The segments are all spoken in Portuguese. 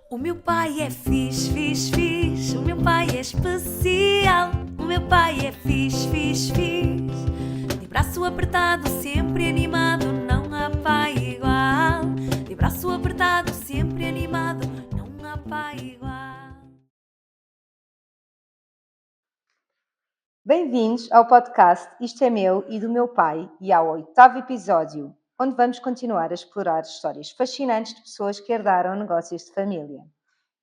O meu pai é fixe, fixe, fixe. O meu pai é especial. O meu pai é fixe, fixe, fixe. De braço apertado, sempre animado, não há pai igual. De braço apertado, sempre animado, não há pai igual. Bem-vindos ao podcast Isto é Meu e do Meu Pai e ao 8º episódio, onde vamos continuar a explorar histórias fascinantes de pessoas que herdaram negócios de família.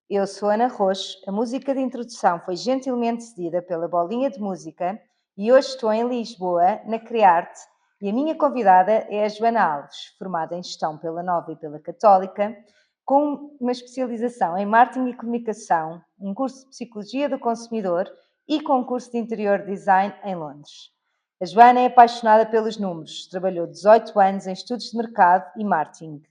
Eu sou Ana Roxo, a música de introdução foi gentilmente cedida pela Bolinha de Música e hoje estou em Lisboa, na Criarte, e a minha convidada é a Joana Alves, formada em Gestão pela Nova e pela Católica, com uma especialização em Marketing e Comunicação, um curso de Psicologia do Consumidor e com um curso de Interior Design em Londres. A Joana é apaixonada pelos números, trabalhou 18 anos em estudos de mercado e marketing.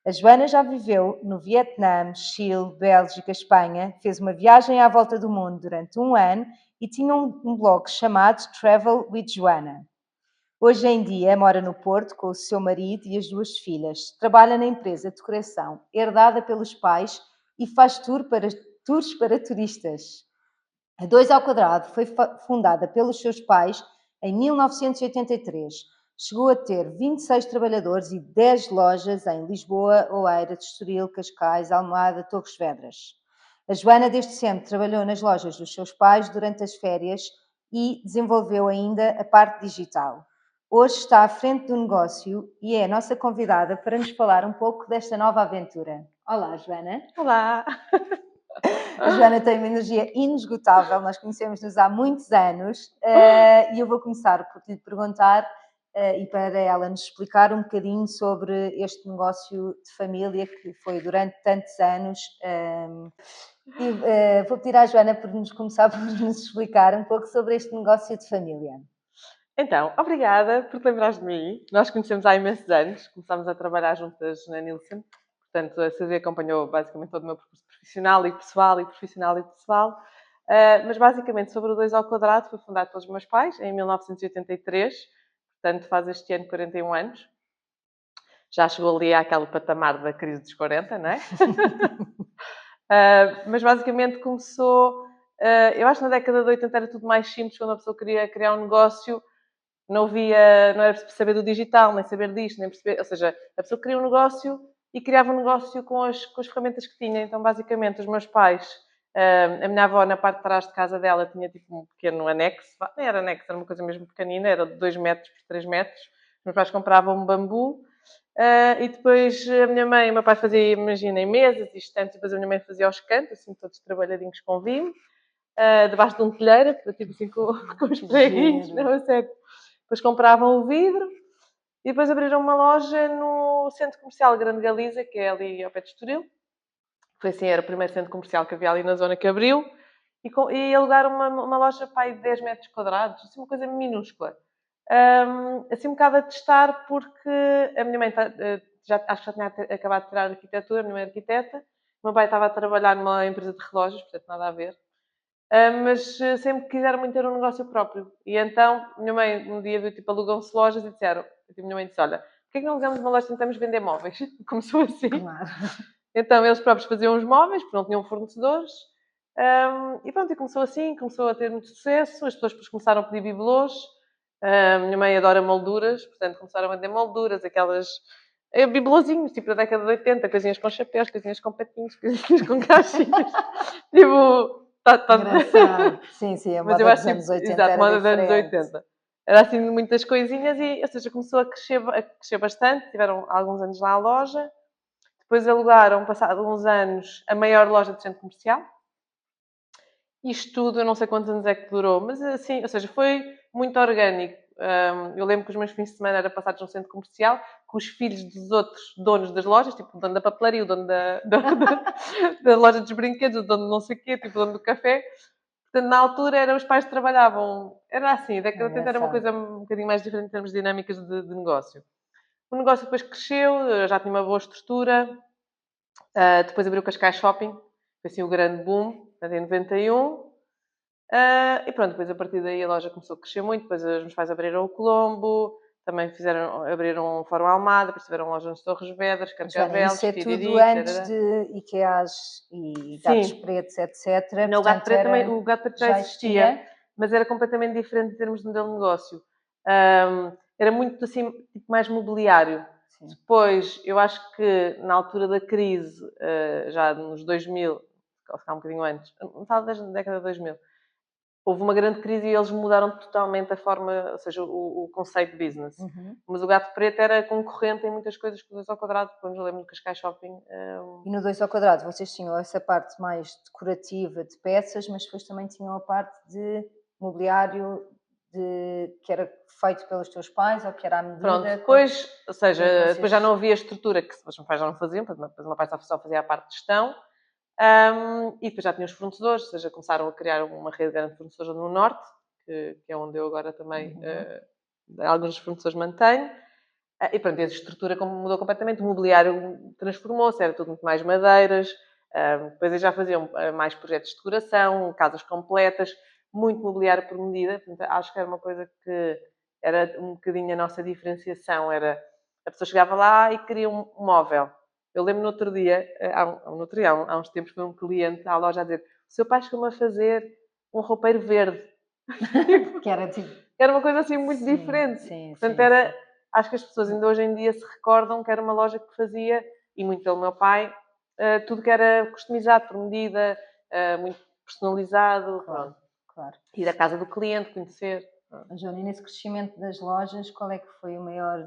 A Joana já viveu no Vietnã, Chile, Bélgica, Espanha, fez uma viagem à volta do mundo durante um ano e tinha um blog chamado Travel with Joana. Hoje em dia mora no Porto com o seu marido e as 2 filhas. Trabalha na empresa de decoração, herdada pelos pais, e faz tours para turistas. A 2 ao Quadrado foi fundada pelos seus pais em 1983. Chegou a ter 26 trabalhadores e 10 lojas em Lisboa, Oeiras, Estoril, Cascais, Almada, Torres Vedras. A Joana desde sempre trabalhou nas lojas dos seus pais durante as férias e desenvolveu ainda a parte digital. Hoje está à frente do negócio e é a nossa convidada para nos falar um pouco desta nova aventura. Olá, Joana. Olá! A Joana tem uma energia inesgotável, nós conhecemos-nos há muitos anos e eu vou começar por lhe perguntar e para ela nos explicar um bocadinho sobre este negócio de família que foi durante tantos anos. Vou pedir à Joana por nos começar por nos explicar um pouco sobre este negócio de família. Então, obrigada por te lembrares de mim. Nós conhecemos há imensos anos, começámos a trabalhar juntas na Nielsen. Portanto, a Silvia acompanhou basicamente todo o meu percurso profissional e pessoal, mas basicamente sobre o 2 ao Quadrado foi fundado pelos meus pais em 1983. Portanto, faz este ano 41 anos. Já chegou ali àquele patamar da crise dos 40, não é? Mas basicamente começou... eu acho que na década de 80 era tudo mais simples. Quando a pessoa queria criar um negócio, não era preciso saber do digital, nem saber disto, nem perceber... Ou seja, a pessoa queria um negócio e criava um negócio com as ferramentas que tinha. Então, basicamente, os meus pais... a minha avó, na parte de trás de casa dela, tinha tipo um pequeno anexo. Nem era anexo, era uma coisa mesmo pequenina. Era de 2 metros por 3 metros. Os meus pais compravam um bambu. E depois a minha mãe, o meu pai fazia, imaginem, mesas e estantes. E depois a minha mãe fazia os cantos, assim, todos trabalhadinhos com vinho. Debaixo de um telheiro, tipo assim, com os preguinhos. Não, é sério. Depois compravam o vidro e depois abriram uma loja no Centro Comercial Grande Galiza, que é ali ao pé de Estoril. Foi assim, era o primeiro centro comercial que havia ali na zona que abriu. E alugaram uma loja para aí de 10 metros quadrados, assim, uma coisa minúscula. Assim um bocado a testar, porque a minha mãe acho que já tinha acabado de tirar arquitetura, a minha mãe é arquiteta. O meu pai estava a trabalhar numa empresa de relógios, portanto nada a ver. Mas sempre quiseram muito ter um negócio próprio. E então, minha mãe um dia viu, tipo, alugam-se lojas e disseram... A minha mãe disse, olha, porquê que não alugamos uma loja e tentamos vender móveis? Começou assim. Claro. Então, eles próprios faziam os móveis, porque não tinham fornecedores. E pronto, e começou assim, começou a ter muito sucesso. As pessoas depois começaram a pedir bibelôs. Minha mãe adora molduras, portanto, começaram a vender molduras, aquelas... bibelôzinhos, tipo da década de 80, coisinhas com chapéus, coisinhas com patinhos, coisinhas com caixinhas. Tipo... Engraçado. Sim, sim, a Mas eu moda acho dos que, anos 80 exato, era moda dos anos diferente. 80. Era assim muitas coisinhas e, ou seja, começou a crescer bastante. Tiveram alguns anos lá a loja. Depois alugaram, passado uns anos, a maior loja de centro comercial. Isto tudo, eu não sei quantos anos é que durou, mas assim, ou seja, foi muito orgânico. Eu lembro que os meus fins de semana eram passados num centro comercial com os filhos dos outros donos das lojas, tipo o dono da papelaria, o dono da loja dos brinquedos, o dono de não sei o quê, tipo o dono do café. Portanto, na altura, eram os pais que trabalhavam. Era assim, a década de 80 era uma coisa um bocadinho mais diferente em termos de dinâmicas de negócio. O negócio depois cresceu, já tinha uma boa estrutura. Depois abriu o Cascais Shopping, foi assim o grande boom, em 91. E pronto, depois a partir daí a loja começou a crescer muito. Depois os meus pais abriram o Colombo, também abriram um Fórum Almada, depois tiveram loja nas Torres Vedras, Joana, Carcavelos, isso é tudo Tiriri, antes tarará. de IKEAs e Gatos Sim, Pretos, etc. não, o Gato Portanto, Preto também, o Gato Preto já já existia, existia. mas era completamente diferente em termos de modelo de negócio. Era muito assim, tipo, mais mobiliário. Sim. Depois, eu acho que na altura da crise, já nos 2000, ou se calhar um bocadinho antes, talvez na década de 2000, houve uma grande crise e eles mudaram totalmente a forma, ou seja, o conceito de business. Uhum. Mas o Gato Preto era concorrente em muitas coisas com o 2 ao quadrado, quando eu lembro do Cascais Shopping. E no 2 ao quadrado vocês tinham essa parte mais decorativa de peças, mas depois também tinham a parte de mobiliário que era feito pelos teus pais ou que era à Pronto, medida. depois, ou seja, como é que vocês- depois já não havia estrutura, que os meus pais já não faziam, depois o meu pai só fazia a parte de gestão. E depois já tinha os fornecedores, ou seja, começaram a criar uma rede grande de fornecedores no Norte, que é onde eu agora também, alguns dos fornecedores mantenho. E pronto, a estrutura mudou completamente, o mobiliário transformou-se, era tudo muito mais madeiras. Depois eles já faziam mais projetos de decoração, casas completas, muito mobiliário por medida. Portanto, acho que era uma coisa que era um bocadinho a nossa diferenciação. Era, a pessoa chegava lá e queria um móvel. Eu lembro no outro dia, há uns tempos, foi um cliente à loja a dizer: o seu pai chegou-me a fazer um roupeiro verde. Que era tipo. Era uma coisa assim muito Sim, diferente. sim, Portanto, sim, era, sim. acho que as pessoas ainda hoje em dia se recordam que era uma loja que fazia, e muito pelo meu pai, tudo que era customizado por medida, muito personalizado. Claro, Pronto. claro. Ir à casa do cliente, conhecer. Joana, e nesse crescimento das lojas, qual é que foi o maior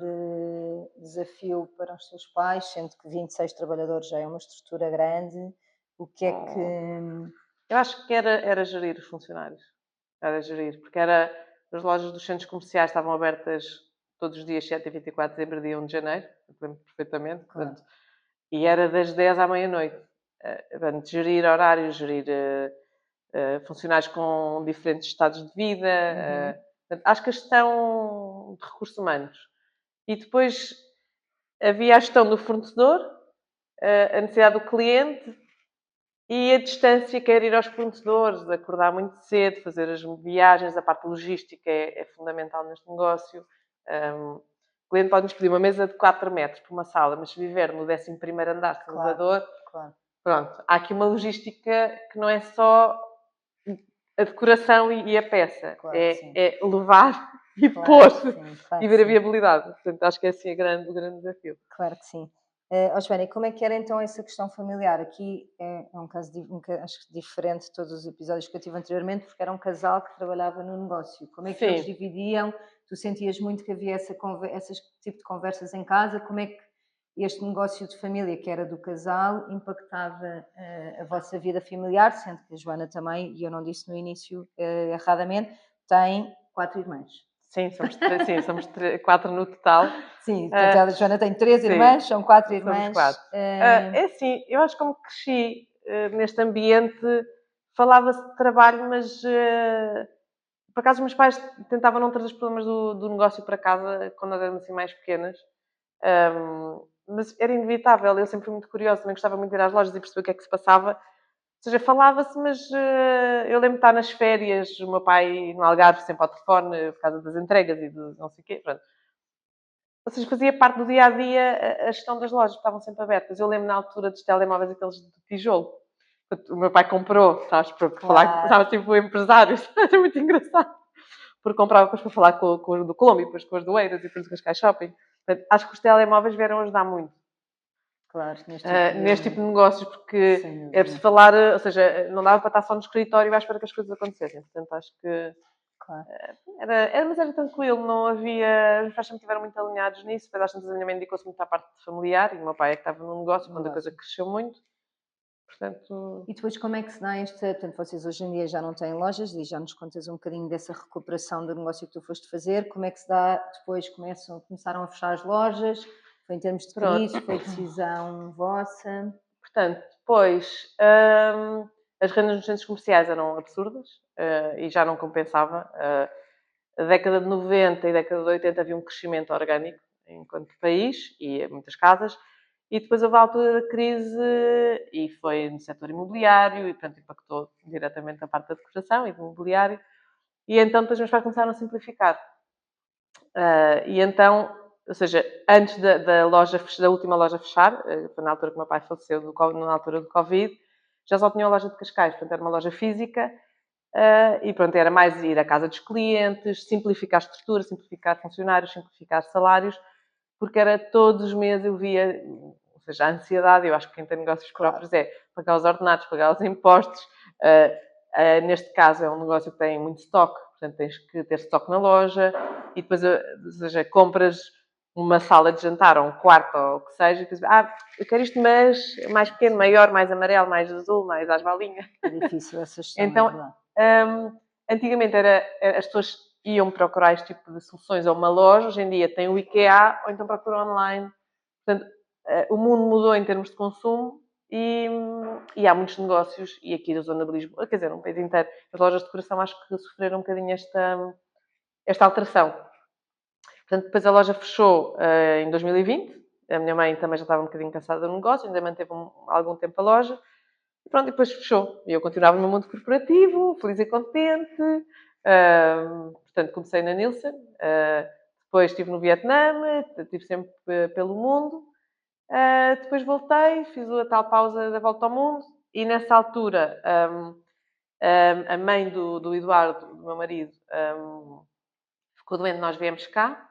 desafio para os teus pais, sendo que 26 trabalhadores já é uma estrutura grande? O que é que. Eu acho que era gerir os funcionários. Era gerir, porque as lojas dos centros comerciais estavam abertas todos os dias, 7 e 24 de dezembro e 1 de janeiro, eu lembro perfeitamente. Claro. Portanto, e era das 10 à meia-noite. Portanto, gerir horários, gerir funcionários com diferentes estados de vida. Portanto, acho que a gestão de recursos humanos. E depois havia a gestão do fornecedor, a necessidade do cliente e a distância, quer ir aos fornecedores, acordar muito cedo, fazer as viagens, a parte logística é fundamental neste negócio. O cliente pode-nos pedir uma mesa de 4 metros por uma sala, mas se viver no 11º andar de elevador, Claro. pronto. Há aqui uma logística que não é só a decoração e a peça. Claro que sim. É levar e Claro pôr que sim, claro e que ver a sim. viabilidade. Portanto, acho que é assim o grande desafio. Claro que sim. Joana, e como é que era então essa questão familiar? Aqui é um caso acho que diferente de todos os episódios que eu tive anteriormente, porque era um casal que trabalhava no negócio. Como é que eles Sim. dividiam? Tu sentias muito que havia esse tipo de conversas em casa? Como é que este negócio de família, que era do casal, impactava a vossa vida familiar? Sendo que a Joana também, e eu não disse no início erradamente, tem 4 irmãs. Sim, somos 4 no total. Sim, portanto, a Joana tem 3 Sim, irmãs, são 4 somos irmãs. 4. É assim, eu acho que como cresci neste ambiente, falava-se de trabalho, mas por acaso os meus pais tentavam não trazer os problemas do negócio para casa quando nós éramos assim mais pequenas. Mas era inevitável, eu sempre fui muito curiosa, também gostava muito de ir às lojas e perceber o que é que se passava. Ou seja, falava-se, mas eu lembro de estar nas férias, o meu pai no Algarve sempre ao telefone, por causa das entregas e do não sei o quê. Pronto. Ou seja, fazia parte do dia a dia a gestão das lojas, estavam sempre abertas. Eu lembro na altura dos telemóveis, aqueles de tijolo. O meu pai comprou, sabes, para falar, estava tipo o empresário, era muito engraçado. Porque comprava depois para falar com os do Colombo, e depois com os do Eiras e depois com os Cascais Shopping. Portanto, acho que os telemóveis vieram ajudar muito. Claro, Neste tipo de negócios, porque Sem dúvida. é preciso falar, ou seja, não dava para estar só no escritório e à espera que as coisas acontecessem. Portanto, acho que Claro. mas era tranquilo, não havia. Os meus pais sempre estiveram muito alinhados nisso. Depois, às tantas, a minha mãe dedicou-se muito à parte familiar e o meu pai é que estava no negócio quando a coisa cresceu muito. Portanto, E depois como é que se dá portanto, vocês hoje em dia já não têm lojas e já nos contas um bocadinho dessa recuperação do negócio que tu foste fazer, como é que se dá, depois começaram a fechar as lojas, foi em termos de pronto. crise, foi decisão vossa? Portanto, depois, as rendas nos centros comerciais eram absurdas e já não compensava. A década de 90 e a década de 80 havia um crescimento orgânico enquanto país e muitas casas. E depois houve a altura da crise e foi no setor imobiliário e, portanto, impactou diretamente a parte da decoração e do imobiliário. E então depois meus pais começaram a simplificar. E então, ou seja, antes da última loja fechar, foi na altura que o meu pai faleceu, na altura do Covid, já só tinha a loja de Cascais, portanto era uma loja física, e pronto, era mais ir à casa dos clientes, simplificar a estrutura, simplificar funcionários, simplificar salários, porque era todos os meses eu via, ou seja, a ansiedade, eu acho que quem tem negócios próprios é pagar os ordenados, pagar os impostos. Neste caso é um negócio que tem muito estoque, portanto tens que ter estoque na loja, e depois, ou seja, compras uma sala de jantar ou um quarto ou o que seja, e depois, eu quero isto, mas mais pequeno, maior, mais amarelo, mais azul, mais às balinhas. É difícil essa gestão, Então, é verdade. antigamente as pessoas iam procurar este tipo de soluções a uma loja, hoje em dia tem o IKEA ou então procuram online. Portanto, o mundo mudou em termos de consumo e há muitos negócios, e aqui na zona de Lisboa, quer dizer, no país inteiro, as lojas de decoração acho que sofreram um bocadinho esta alteração. Portanto, depois a loja fechou em 2020, a minha mãe também já estava um bocadinho cansada do negócio, ainda manteve algum tempo a loja, e pronto, e depois fechou. E eu continuava no meu mundo corporativo, feliz e contente. Portanto, comecei na Nielsen, depois estive no Vietnã, estive sempre pelo mundo. Depois voltei, fiz a tal pausa da volta ao mundo, e nessa altura a mãe do Eduardo, do meu marido, ficou doente, nós viemos cá.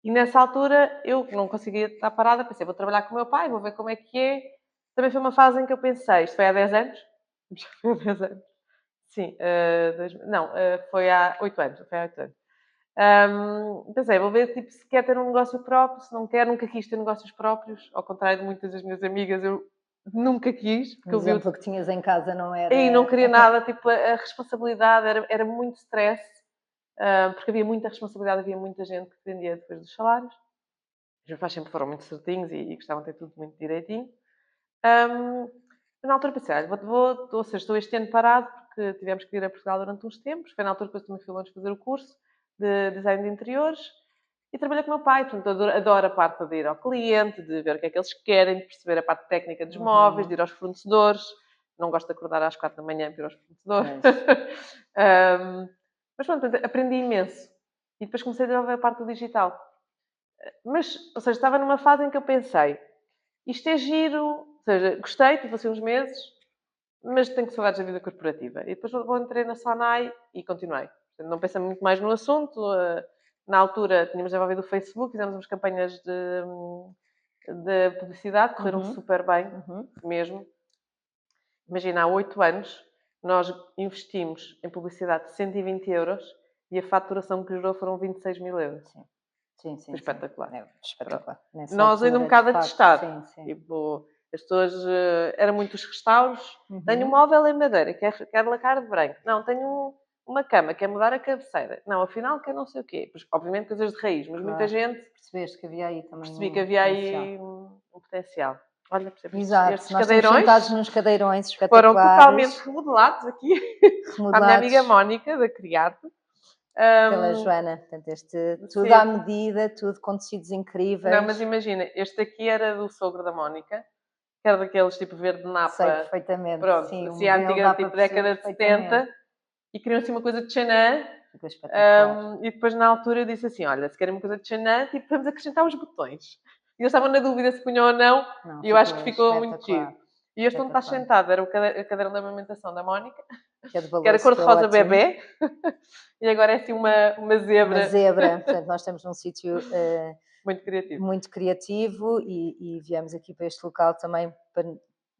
E nessa altura eu não conseguia estar parada, pensei, vou trabalhar com o meu pai, vou ver como é que é. Também foi uma fase em que eu pensei, isto foi há 10 anos? Já foi há 10 anos. Sim, foi há 8 anos. Foi há 8 anos. Pensei, vou ver tipo, se quer ter um negócio próprio, se não quer, nunca quis ter negócios próprios, ao contrário de muitas das minhas amigas, eu nunca quis. Porque o exemplo que tinhas em casa não era... E não queria nada, tipo, a responsabilidade era muito stress, porque havia muita responsabilidade, havia muita gente que dependia depois dos salários. Os meus pais sempre foram muito certinhos e gostavam de ter tudo muito direitinho. Na altura pensei, ou seja, estou este ano parado porque tivemos que ir a Portugal durante uns tempos. Foi na altura que depois também fui longe fazer o curso de design de interiores e trabalhei com o meu pai. Portanto, adoro a parte de ir ao cliente, de ver o que é que eles querem, de perceber a parte técnica dos móveis, de ir aos fornecedores. Não gosto de acordar às 4 da manhã para ir aos fornecedores. Mas pronto, aprendi imenso. E depois comecei a desenvolver a parte do digital. Mas, ou seja, estava numa fase em que eu pensei, isto é giro, ou seja, gostei, tive assim uns meses, mas tenho saudades da vida corporativa. E depois entrei na Sonai e continuei. Portanto, não pensei muito mais no assunto. Na altura tínhamos desenvolvido o Facebook, fizemos umas campanhas de publicidade, correram super bem, mesmo. Imagina, há 8 anos, nós investimos em publicidade 120 euros e a faturação que gerou foram 26 mil euros. Sim. Espetacular. É espetacular. Nós ainda um bocado a testar. Sim. Tipo, as pessoas... eram muitos restauros. Tenho um móvel em madeira, quero lacar de branco. Não, tenho uma cama, quer mudar a cabeceira. Não, afinal, quer não sei o quê. Pois, obviamente coisas de raiz, mas muita gente... Percebeste que havia aí também Percebi que havia aí um potencial. Olha, Exato. estes Nós cadeirões sentados nos cadeirões foram espetaculares. totalmente remodelados aqui. À minha amiga Mónica, da Criarte. Pela Joana. Portanto, tudo à medida, tudo com tecidos incríveis. Não, mas imagina, este aqui era do sogro da Mónica, que era daqueles tipo verde napa. Sei perfeitamente. Pronto, sim, assim, a antiga, tipo década de 70. E queriam assim uma coisa de Chanel. E depois na altura eu disse assim, olha, se querem uma coisa de Chanel, tipo, vamos acrescentar os botões. E eles estavam na dúvida se punham ou não, e eu acho que ficou muito giro. E este onde está sentado era o caderno de amamentação da Mónica, que era cor-de-rosa bebê, e agora é assim uma zebra. Uma zebra, portanto nós estamos num sítio muito criativo e viemos aqui para este local também,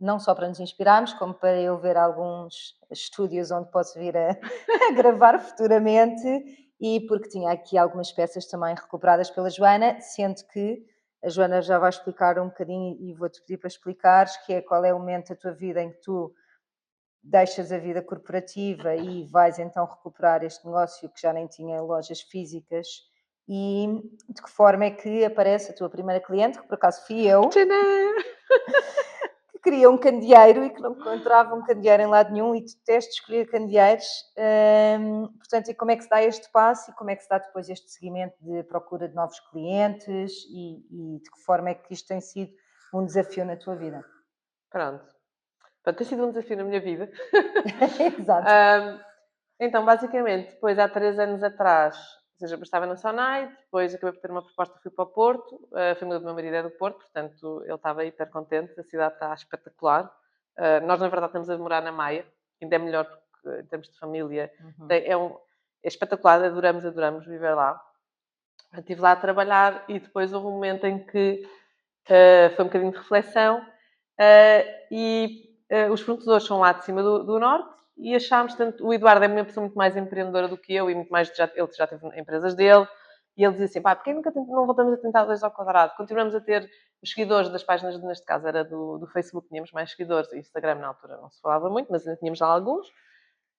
não só para nos inspirarmos, como para eu ver alguns estúdios onde posso vir a gravar futuramente, e porque tinha aqui algumas peças também recuperadas pela Joana, sendo que a Joana já vai explicar um bocadinho e vou-te pedir para explicares, que é qual é o momento da tua vida em que tu deixas a vida corporativa e vais então recuperar este negócio que já nem tinha lojas físicas, e de que forma é que aparece a tua primeira cliente, que por acaso fui eu, que queria um candeeiro e que não encontrava um candeeiro em lado nenhum e detesto escolher candeeiros. Portanto, e como é que se dá este passo e como é que se dá depois este seguimento de procura de novos clientes e de que forma é que isto tem sido um desafio na tua vida? Pronto, tem sido um desafio na minha vida. Exato. Então, basicamente, depois há 3 anos atrás, Ou seja, eu estava na Sonai, depois acabei por ter uma proposta, fui para o Porto, a família do meu marido é do Porto, portanto ele estava hiper contente, a cidade está espetacular. Nós, na verdade, estamos a morar na Maia, ainda é melhor porque, em termos de família, é espetacular, adoramos viver lá. Eu estive lá a trabalhar e depois houve um momento em que foi um bocadinho de reflexão os fornecedores são lá de cima do norte e achámos, tanto, o Eduardo é uma pessoa muito mais empreendedora do que eu e muito mais, ele já teve empresas dele e ele dizia assim, pá, porquê nunca não voltamos a tentar 2 ao quadrado? Continuamos a ter os seguidores das páginas, neste caso era do Facebook, tínhamos mais seguidores, e Instagram na altura não se falava muito, mas ainda tínhamos lá alguns.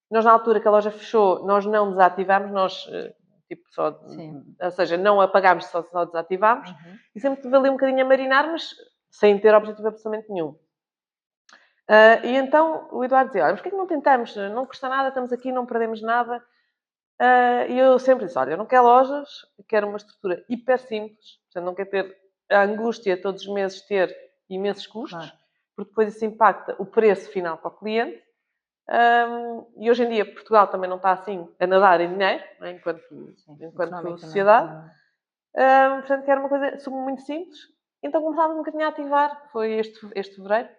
Nós, na altura que a loja fechou, nós não desativámos, nós ou seja, não apagámos, só desativámos. E sempre tive ali um bocadinho a marinar, mas sem ter objetivo absolutamente nenhum. E então o Eduardo dizia, olha, mas porquê que não tentamos? Não custa nada, estamos aqui, não perdemos nada. E eu sempre disse, olha, eu não quero lojas, quero uma estrutura hiper simples, portanto não quero ter a angústia todos os meses ter imensos custos, porque depois isso impacta o preço final para o cliente. E hoje em dia Portugal também não está assim a nadar em dinheiro, né, enquanto sociedade. Portanto, que era uma coisa muito simples. Então começámos um bocadinho a ativar, foi este fevereiro.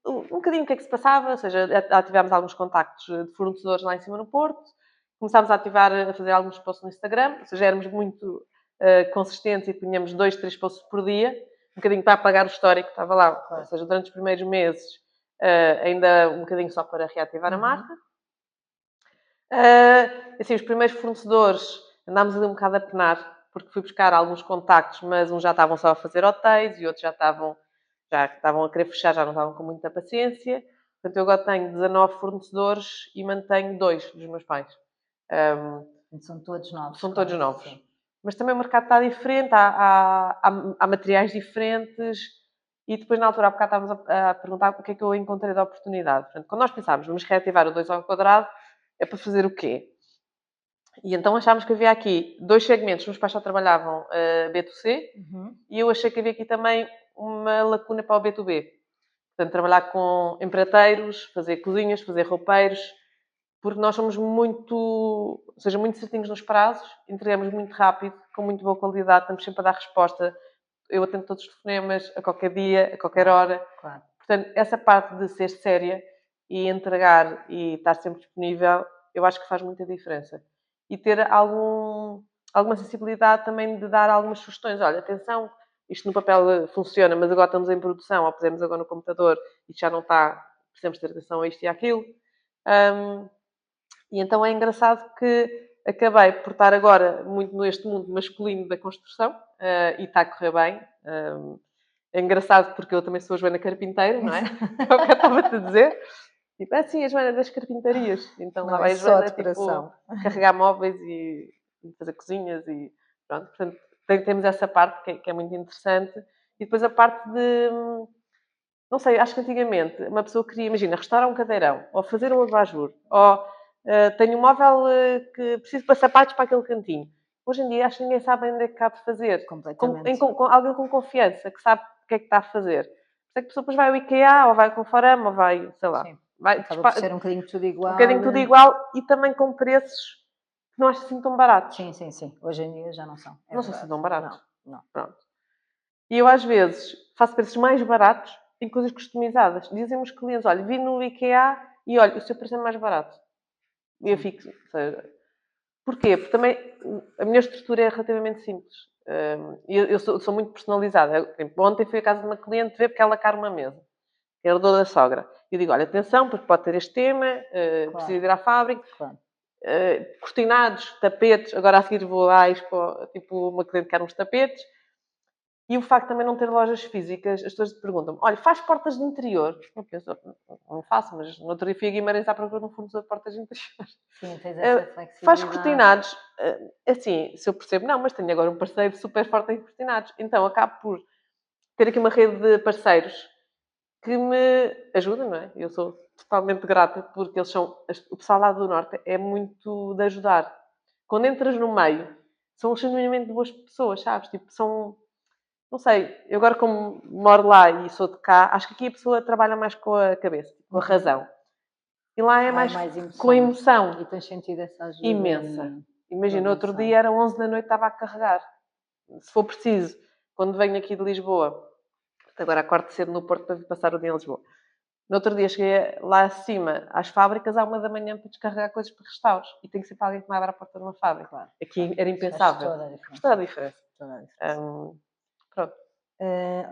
Um bocadinho o que é que se passava, ou seja, ativámos alguns contactos de fornecedores lá em cima no Porto, começámos a ativar, a fazer alguns posts no Instagram, ou seja, éramos muito consistentes e tínhamos 2, 3 posts por dia, um bocadinho para apagar o histórico que estava lá, ou seja, durante os primeiros meses, ainda um bocadinho só para reativar a marca. Assim, os primeiros fornecedores andámos ali um bocado a penar, porque fui buscar alguns contactos, mas uns já estavam só a fazer hotéis e outros já estavam a querer fechar, já não estavam com muita paciência. Portanto, eu agora tenho 19 fornecedores e mantenho 2 dos meus pais. São todos novos. São todos novos. Sim. Mas também o mercado está diferente, há materiais diferentes. E depois, na altura, há bocado estávamos a perguntar o que é que eu encontrei de oportunidade. Portanto, quando nós pensámos, vamos reativar o 2 ao quadrado, é para fazer o quê? E então achámos que havia aqui 2 segmentos. Os meus pais só trabalhavam B2C e eu achei que havia aqui também uma lacuna para o B2B. Portanto, trabalhar com empreiteiros, fazer cozinhas, fazer roupeiros, porque nós somos muito certinhos nos prazos, entregamos muito rápido, com muito boa qualidade, estamos sempre a dar resposta. Eu atendo todos os telefonemas, a qualquer dia, a qualquer hora. Claro. Portanto, essa parte de ser séria e entregar e estar sempre disponível, eu acho que faz muita diferença. E ter alguma sensibilidade também de dar algumas sugestões. Olha, atenção, isto no papel funciona, mas agora estamos em produção, ou pusemos agora no computador e já não está, precisamos ter atenção a isto e àquilo. E então é engraçado que acabei por estar agora muito neste mundo masculino da construção e está a correr bem. É engraçado porque eu também sou a Joana Carpinteira, não é? É o que eu estava-te a dizer. Tipo, sim, a Joana das carpintarias. Então lá vai a Joana, tipo, carregar móveis e fazer cozinhas e pronto. Portanto, temos essa parte que é muito interessante. E depois a parte de... Não sei, acho que antigamente uma pessoa queria, imagina, restaurar um cadeirão, ou fazer um abajur, ou tenho um móvel que preciso de sapatos para aquele cantinho. Hoje em dia acho que ninguém sabe onde é que cabe fazer. Completamente. Com alguém com confiança, que sabe o que é que está a fazer. Por isso é que a pessoa depois vai ao IKEA, ou vai com o Conforama, ou vai, sei lá. Sim. Vai, acaba por ser um bocadinho tudo igual. Um bocadinho tudo igual e também com preços que não acho assim tão baratos. Sim. Hoje em dia já não são. Não são assim tão baratos. Não. Pronto. E eu às vezes faço preços mais baratos em coisas customizadas. Dizem-me os clientes, olha, vi no IKEA e olha, o seu preço é mais barato. E eu fico... Porquê? Porque também a minha estrutura é relativamente simples. Eu sou muito personalizada. Por exemplo, ontem fui à casa de uma cliente ver porque ela quer uma mesa. Era dor da sogra. Eu digo, olha, atenção, porque pode ter este tema, precisa ir à fábrica. Claro. Cortinados, tapetes. Agora a seguir vou à Expo, tipo, uma cliente quer uns tapetes. E o facto de também não ter lojas físicas, as pessoas perguntam-me, olha, faz portas de interior? Eu penso, não faço, mas no outro dia fui a Guimarães à procura de um fornecedor de portas de interior. Sim, tens essa flexibilidade. Faz cortinados. Assim, se eu percebo, não, mas tenho agora um parceiro super forte em cortinados. Então acabo por ter aqui uma rede de parceiros que me ajudam, não é? Eu sou totalmente grata porque eles são... O pessoal lá do Norte é muito de ajudar. Quando entras no meio, são genuinamente boas pessoas, sabes? Tipo, são... Não sei, eu agora como moro lá e sou de cá, acho que aqui a pessoa trabalha mais com a cabeça, com a razão. E lá é Lá é mais mais com emoção. emoção E tens sentido essa ajuda? imensa. Imagina, para outro avançar. dia eram 11 da noite, estava a carregar. Se for preciso, quando venho aqui de Lisboa, agora acordo cedo no Porto para vir passar o dia em Lisboa. No outro dia cheguei lá acima, às fábricas, à 1 da manhã para descarregar coisas para restauros. E tem que ser para alguém que me abra a porta de uma fábrica. Claro, Aqui era Isso faz impensável. toda a Faz diferença. toda a diferença. Toda a diferença. Pronto.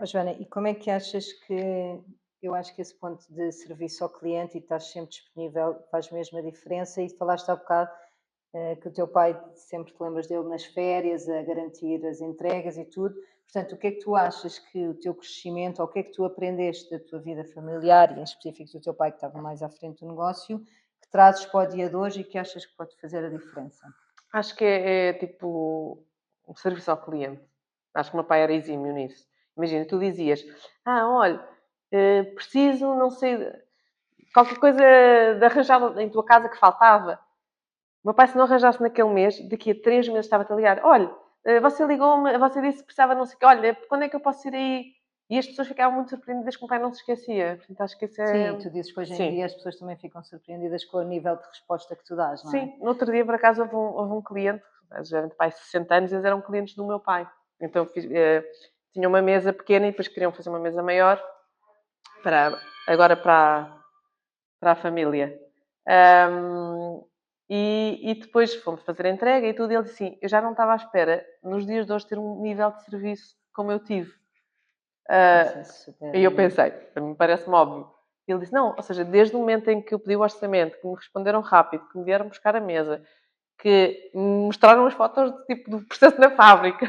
Joana, e como é que achas que, eu acho que esse ponto de serviço ao cliente e estás sempre disponível faz mesmo a diferença, e falaste há bocado que o teu pai, sempre te lembras dele nas férias, a garantir as entregas e tudo. Portanto, o que é que tu achas que o teu crescimento, ou o que é que tu aprendeste da tua vida familiar, e em específico do teu pai que estava mais à frente do negócio, que trazes para o dia de hoje e que achas que pode fazer a diferença? Acho que é tipo um serviço ao cliente. Acho que o meu pai era exímio nisso. Imagina, tu dizias, olha, preciso, não sei, qualquer coisa de arranjar em tua casa que faltava. O meu pai, se não arranjasse naquele mês, daqui a 3 meses estava-te a ligar. Olha, você ligou-me, você disse que precisava não sei o quê. Olha, quando é que eu posso ir aí? E as pessoas ficavam muito surpreendidas que o meu pai não se esquecia. Portanto, acho que isso é... Sim, tu dizes que hoje em Sim. dia as pessoas também ficam surpreendidas com o nível de resposta que tu dás, não é? Sim, no outro dia, por acaso, houve um cliente, já de pai 60 anos, eles eram clientes do meu pai. Então, tinha uma mesa pequena e depois queriam fazer uma mesa maior agora para a família. E depois fomos fazer a entrega e tudo. E ele disse assim, eu já não estava à espera, nos dias de hoje, ter um nível de serviço como eu tive. Isso é super. E eu pensei, para mim parece-me óbvio. Ele disse, não, ou seja, desde o momento em que eu pedi o orçamento, que me responderam rápido, que me vieram buscar a mesa, que me mostraram as fotos do processo na fábrica.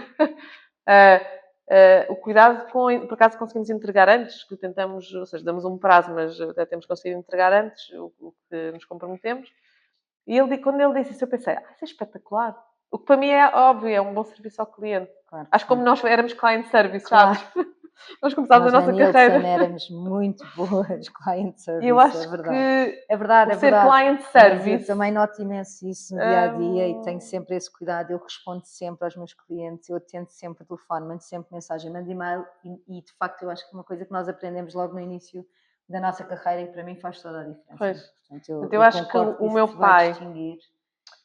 O cuidado com... Por acaso conseguimos entregar antes, que tentamos, ou seja, damos um prazo, mas até temos conseguido entregar antes o que nos comprometemos. E quando ele disse isso, eu pensei, isso é espetacular. O que para mim é óbvio, é um bom serviço ao cliente. Claro, Acho que como nós éramos client service, claro. sabes? Nós começámos Nós a na nossa Nielsen carreira. éramos muito boas client E eu service, é acho verdade. que É verdade, o é ser verdade. client Mas service... eu também noto imenso isso no dia a dia e tenho sempre esse cuidado. Eu respondo sempre aos meus clientes, eu atendo sempre o telefone, mando sempre mensagem, mando e-mail e de facto eu acho que é uma coisa que nós aprendemos logo no início da nossa carreira e para mim faz toda a diferença. Pois. Portanto, Eu acho que concordo que o isso meu te vai pai... distinguir.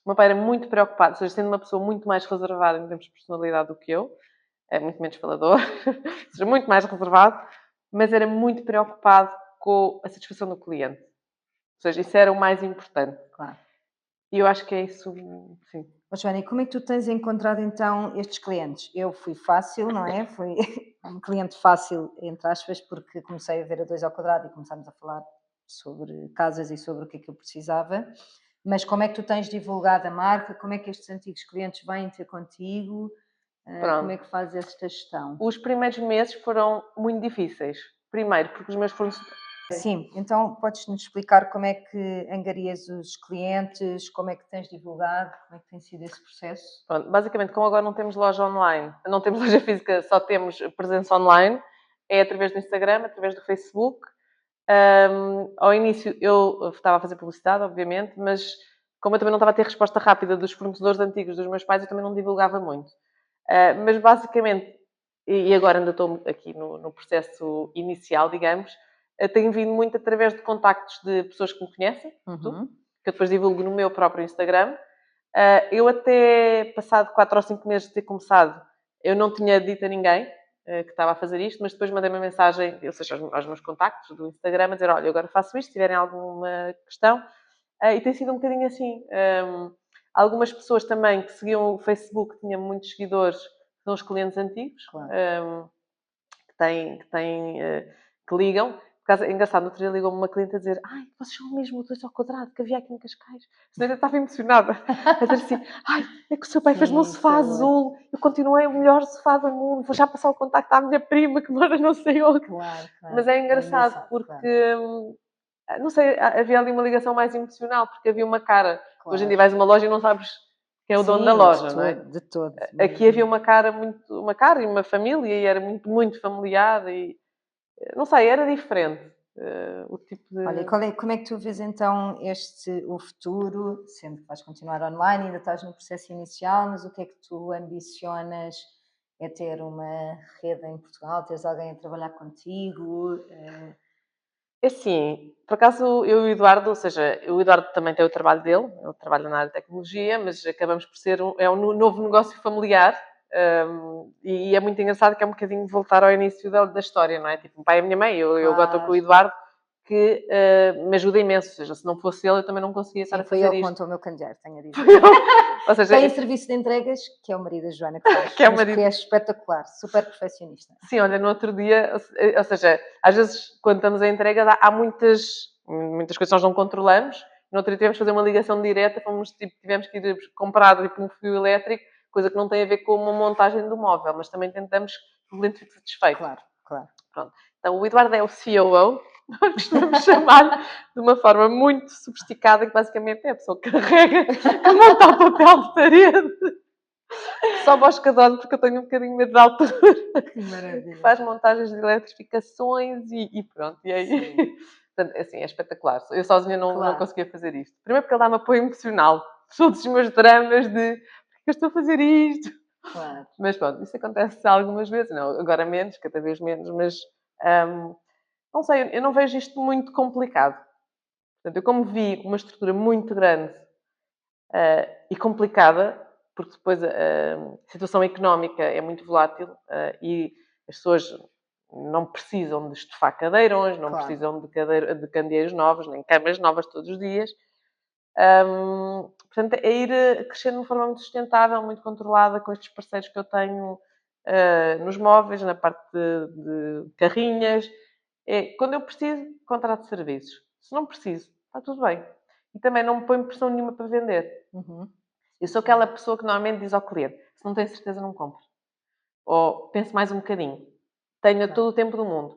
O meu pai era muito preocupado, ou seja, sendo uma pessoa muito mais reservada em termos de personalidade do que eu, é muito menos falador, ou seja, muito mais reservado, mas era muito preocupado com a satisfação do cliente. Ou seja, isso era o mais importante. Claro. E eu acho que é isso, sim. Mas, Joana, e como é que tu tens encontrado então estes clientes? Eu fui fácil, não é? Fui um cliente fácil, entre aspas, porque comecei a ver a 2 ao quadrado e começámos a falar sobre casas e sobre o que é que eu precisava. Mas como é que tu tens divulgado a marca? Como é que estes antigos clientes vêm ter contigo? Como é Pronto. que fazes esta gestão? Os primeiros meses foram muito difíceis. Primeiro, porque os meus fornecedores... Sim, então podes-nos explicar como é que angarias os clientes, como é que tens divulgado, como é que tem sido esse processo? Pronto, basicamente, como agora não temos loja online, não temos loja física, só temos presença online, é através do Instagram, através do Facebook. Ao início eu estava a fazer publicidade, obviamente, mas como eu também não estava a ter resposta rápida dos fornecedores antigos dos meus pais, eu também não divulgava muito. Mas basicamente, e agora ainda estou aqui no processo inicial, digamos, tenho vindo muito através de contactos de pessoas que me conhecem, que eu depois divulgo no meu próprio Instagram. Eu até, passado 4 ou 5 meses de ter começado, eu não tinha dito a ninguém que estava a fazer isto, mas depois mandei uma mensagem, ou seja, aos meus contactos do Instagram, a dizer, olha, eu agora faço isto, se tiverem alguma questão. E tem sido um bocadinho assim. Algumas pessoas também que seguiam o Facebook, tinham muitos seguidores, são os clientes antigos, Claro. que ligam. Por acaso, é engraçado, no outro dia ligou-me uma cliente a dizer, vocês são mesmo o 2 ao quadrado, que havia aqui em Cascais. A senhora estava emocionada. A dizer assim, é que o seu pai fez-me um Sim, sofá isso é azul, eu continuei o melhor sofá do mundo, vou já passar o contacto à minha prima, que mora não sei onde. Claro, claro. Mas é engraçado, porque, não sei, havia ali uma ligação mais emocional, porque havia uma cara. Claro. Hoje em dia vais a uma loja e não sabes quem é o dono da Sim, loja, de não é? todo, de todo. Aqui havia uma cara e uma família, e era muito, muito familiar, e não sei, era diferente. O tipo de... Olha, e como é que tu vês então o futuro, sendo que vais continuar online, ainda estás no processo inicial, mas o que é que tu ambicionas? É ter uma rede em Portugal, teres alguém a trabalhar contigo? É assim, por acaso eu e o Eduardo, ou seja, o Eduardo também tem o trabalho dele, ele trabalha na área de tecnologia, mas acabamos por ser um novo negócio familiar. E é muito engraçado que é um bocadinho voltar ao início da história, não é? Tipo, o pai e a minha mãe, eu agora estou com o Eduardo, que me ajuda imenso. Ou seja, se não fosse ele, eu também não conseguia estar Sim, a foi fazer ele que isto. montou o meu candeeiro, tenho a dizer. Ou seja, Tem serviço de entregas, que é o marido da Joana que faz, Que é o mas marido. que é espetacular, super perfeccionista. Sim, olha, no outro dia, ou seja, às vezes quando estamos a entrega há muitas coisas que nós não controlamos. No outro dia tivemos que fazer uma ligação direta, tivemos que ir comprar tipo, um fio elétrico, coisa que não tem a ver com uma montagem do móvel, mas também tentamos que o cliente fique satisfeito. Claro, claro. Pronto. Então o Eduardo é o COO, nós costumamos chamar de uma forma muito sofisticada, que basicamente é a pessoa que carrega, que monta o papel de parede. Só vos cadolo porque eu tenho um bocadinho medo da altura. Que maravilha. Que faz montagens de eletrificações e pronto. E aí, portanto, assim, é espetacular. Eu sozinha não conseguia fazer isto. Primeiro porque ele dá-me apoio emocional. Todos os meus dramas de porque eu estou a fazer isto. Claro. Mas pronto, isso acontece algumas vezes. Não, agora menos, cada vez menos, mas não sei, eu não vejo isto muito complicado. Portanto, eu como vi uma estrutura muito grande e complicada, porque depois a situação económica é muito volátil e as pessoas não precisam de estofar cadeirões, não precisam de candeeiros novos, nem camas novas todos os dias. Portanto, é ir crescendo de uma forma muito sustentável, muito controlada, com estes parceiros que eu tenho nos móveis, na parte de carrinhas. Quando eu preciso, contrato serviços. Se não preciso, está tudo bem. E também não me ponho pressão nenhuma para vender. Uhum. Eu sou aquela pessoa que normalmente diz ao cliente: se não tem certeza, não compre. Ou pense mais um bocadinho. Tenha todo o tempo do mundo.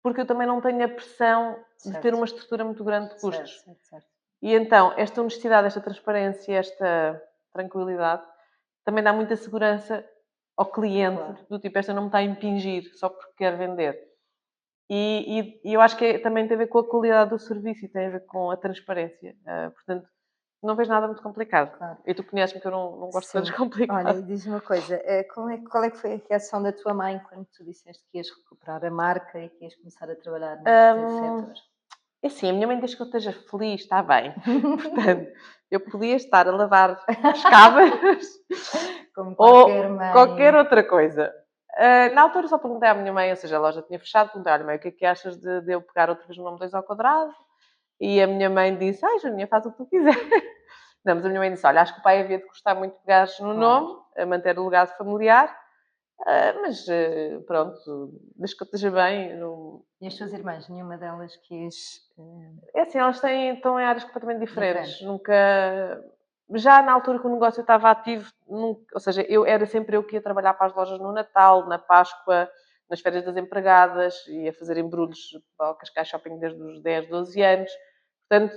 Porque eu também não tenho a pressão de ter uma estrutura muito grande de custos. Certo. E então, esta honestidade, esta transparência, esta tranquilidade, também dá muita segurança ao cliente, do tipo, esta não me está a impingir só porque quer vender. E eu acho que também tem a ver com a qualidade do serviço e tem a ver com a transparência. Portanto, não vejo nada muito complicado. Claro. E tu conheces-me que eu não gosto de coisas complicadas. Olha, e diz-me uma coisa, qual é que foi a reação da tua mãe quando tu disseste que ias recuperar a marca e que ias começar a trabalhar neste setor? É assim, a minha mãe diz que eu esteja feliz, está bem. Portanto, eu podia estar a lavar escavas Como ou qualquer mãe. qualquer outra coisa. Na altura só perguntei à minha mãe, ou seja, a loja tinha fechado, perguntei, olha mãe, o que é que achas de eu pegar outra vez o nome 2 ao quadrado? E a minha mãe disse, ai Joaninha, faz o que tu quiser. Não, mas a minha mãe disse, olha, acho que o pai havia de gostar muito de pegares no nome, a manter o legado familiar, mas pronto, desde que eu esteja bem. E as tuas irmãs, nenhuma delas quis. É assim, elas estão em áreas completamente diferentes. Nunca. Já na altura que o negócio estava ativo, ou seja, era sempre eu que ia trabalhar para as lojas no Natal, na Páscoa, nas férias das empregadas, ia fazer embrulhos para o Cascais Shopping desde os 10, 12 anos. Portanto,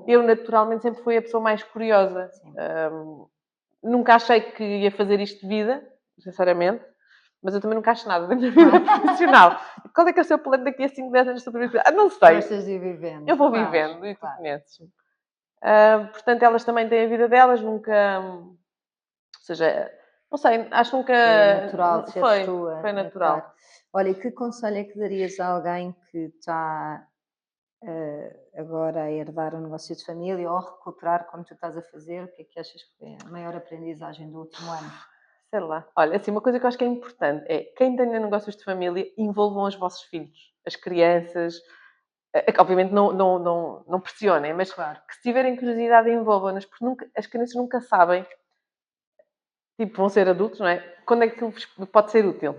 eu naturalmente sempre fui a pessoa mais curiosa. Nunca achei que ia fazer isto de vida, sinceramente. Mas eu também nunca acho nada da minha vida profissional. Qual é que é o seu plano daqui a 5, 10 anos sobre isso? Não sei. Gostas de ir vivendo. Eu vou vivendo e tu conheces-me. Portanto, elas também têm a vida delas, nunca. Ou seja, não sei, acho que nunca. É natural, Foi natural. Claro. Olha, e que conselho é que darias a alguém que está agora a herdar um negócio de família ou a recuperar como tu estás a fazer? O que é que achas que foi a maior aprendizagem do último ano? Sei lá. Olha, assim, uma coisa que eu acho que é importante é quem tenha negócios de família, envolvam os vossos filhos, as crianças. Que obviamente não pressionem, mas que se tiverem curiosidade, envolvam-nas, porque as crianças nunca sabem, tipo, vão ser adultos, não é? Quando é que aquilo pode ser útil,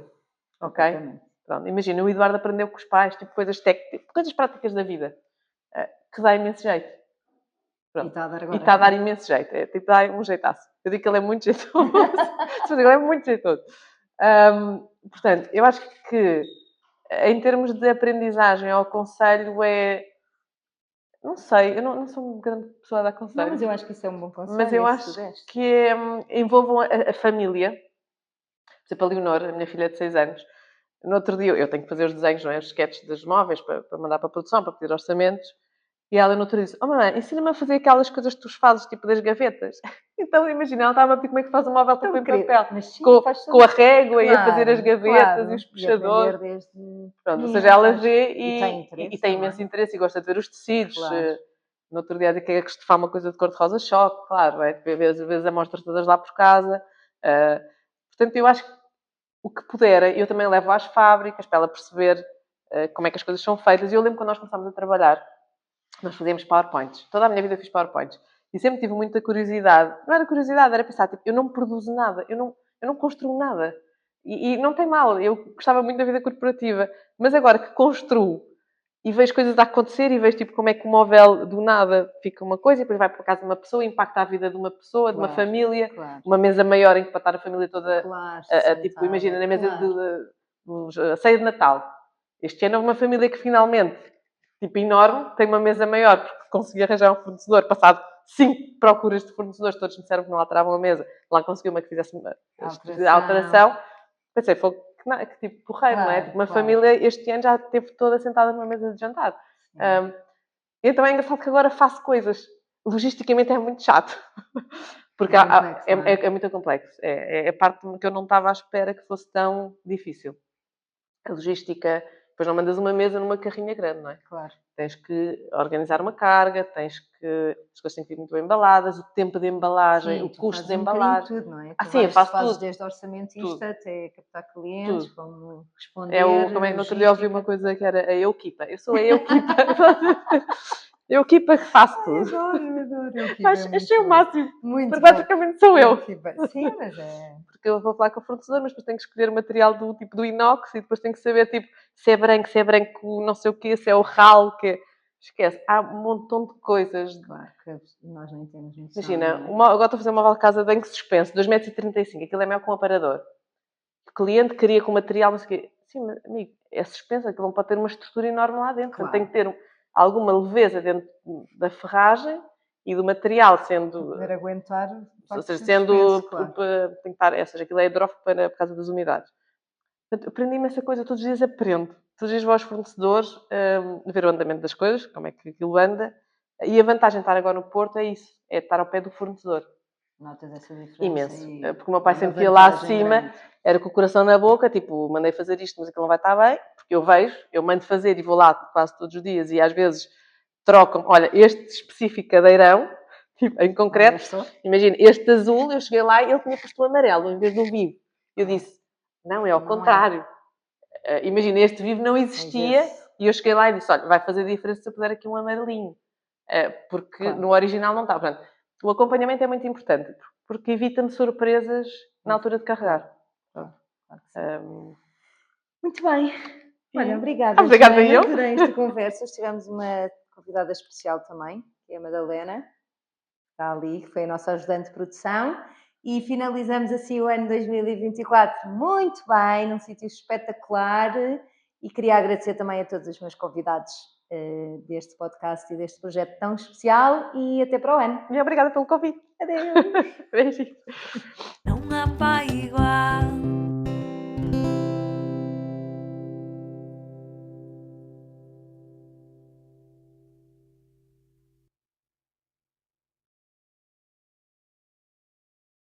ok? Pronto, imagina, o Eduardo aprendeu com os pais, tipo, coisas técnicas, coisas práticas da vida, que dá imenso jeito. Pronto. E está a dar imenso jeito, tipo, dá um jeitaço. Eu digo que ele é muito jeitoso. Ele é muito jeitoso. Portanto, eu acho que em termos de aprendizagem ao conselho não sei, eu não sou uma grande pessoa a dar conselho. Não, mas eu acho que isso é um bom conselho. Mas eu acho que envolvam a família. Por exemplo, a Leonor, a minha filha de 6 anos, no outro dia eu tenho que fazer os desenhos, não é? Os sketches dos móveis para mandar para a produção, para pedir orçamentos. E ela no outro disse, mamãe, ensina-me a fazer aquelas coisas que tu fazes, tipo das gavetas. Então, imagina, ela estava a pedir como é que faz um móvel Então, papel em querido, papel. mas sim, Com, faz com a todo- régua e a fazer as Claro, gavetas claro. e os E aprender puxadores. desde Pronto, ou pequenina, seja, ela faz- vê e tem e interesse tem também. imenso interesse e gosta de ver os tecidos. Claro. No outro dia, que é que estufar uma coisa de cor-de-rosa choque, claro, é ver às vezes amostras todas lá por casa. Portanto, eu acho que o que puder, eu também levo às fábricas para ela perceber como é que as coisas são feitas. E eu lembro quando nós começámos a trabalhar, nós fazíamos PowerPoints. Toda a minha vida eu fiz PowerPoints. E sempre tive muita curiosidade. Não era curiosidade, era pensar, tipo, eu não produzo nada, eu não construo nada. E não tem mal, eu gostava muito da vida corporativa. Mas agora que construo e vejo coisas a acontecer e vejo tipo como é que o móvel do nada fica uma coisa e depois vai para casa de uma pessoa e impacta a vida de uma pessoa, de uma Claro, família, claro. uma mesa maior em que para estar a família toda, Claro, tipo, sentada, imagina na mesa claro. a ceia de Natal. Este ano houve uma família que finalmente, tipo, enorme, tem uma mesa maior porque consegui arranjar um fornecedor, passado 5 procuras de fornecedores, todos me disseram que não alteravam a mesa, lá conseguiu uma que fizesse a alteração. Pensei, foi que tipo porreiro, não é? Tipo, uma família este ano já esteve toda sentada numa mesa de jantar. Então é engraçado que agora faço coisas. Logisticamente é muito chato. Porque é muito complexo. É a parte que eu não estava à espera que fosse tão difícil. A logística, depois não mandas uma mesa numa carrinha grande, não é? Claro. Tens que organizar uma carga, as coisas têm que ir muito bem embaladas, o tempo de embalagem, o custo de embalagem. Tudo, não é? Sim, eu faço fazes tudo. desde orçamentista Tudo. até captar clientes, Tudo. como responder, Como é que no outro dia ouvi uma coisa que era a Eukipa. Eu sou a Eukipa. Eukipa que faço tudo. Adoro. Mas achei o máximo. Muito Porque bom. praticamente sou eu. Sim, mas é... Porque eu vou falar com o fornecedor, mas depois tenho que escolher o material do tipo do inox e depois tenho que saber tipo, se é branco, não sei o quê, se é o ralo, que esquece. Há um montão de coisas. Claro que nós não temos noção. Imagina, não é? agora estou a fazer uma móvel de casa de banco suspenso, 2,35 m, aquilo é maior que um aparador. O cliente queria com material, não sei o quê. Sim, mas, amigo, é suspenso, aquilo não pode ter uma estrutura enorme lá dentro. Claro. Portanto, tem que ter alguma leveza dentro da ferragem e do material sendo... Poder aguentar... Ou seja, claro. tem que estar... Ou seja, aquilo é hidrófobo por causa das umidades. Portanto, aprendi-me essa coisa. Todos os dias aprendo. Todos os dias vou aos fornecedores ver o andamento das coisas, como é que aquilo anda. E a vantagem de estar agora no Porto é isso. É estar ao pé do fornecedor. Notas essa diferença? Imenso. Porque o meu pai sempre ia lá acima, grande. era com o coração na boca, tipo, mandei fazer isto, mas aquilo não vai estar bem, porque eu vejo, eu mando fazer e vou lá quase todos os dias e às vezes trocam, olha, este específico cadeirão, tipo, em concreto, imagina, este azul, eu cheguei lá e ele tinha posto o amarelo em vez do vivo. Eu disse, não, é ao contrário. Imagina, este vivo não existia e eu cheguei lá e disse, olha, vai fazer diferença se eu puder aqui um amarelinho. Porque no original não está. Portanto, o acompanhamento é muito importante, porque evita-me surpresas na altura de carregar. Muito bem. Olha, obrigada. Obrigada eu. Adorei esta conversa. Tivemos uma convidada especial também, que é a Madalena. Está ali, que foi a nossa ajudante de produção. E finalizamos assim o ano 2024 muito bem, num sítio espetacular. E queria agradecer também a todos os meus convidados deste podcast e deste projeto tão especial. E até para o ano. E obrigada pelo convite. Adeus. Beijinho. Não há pai igual.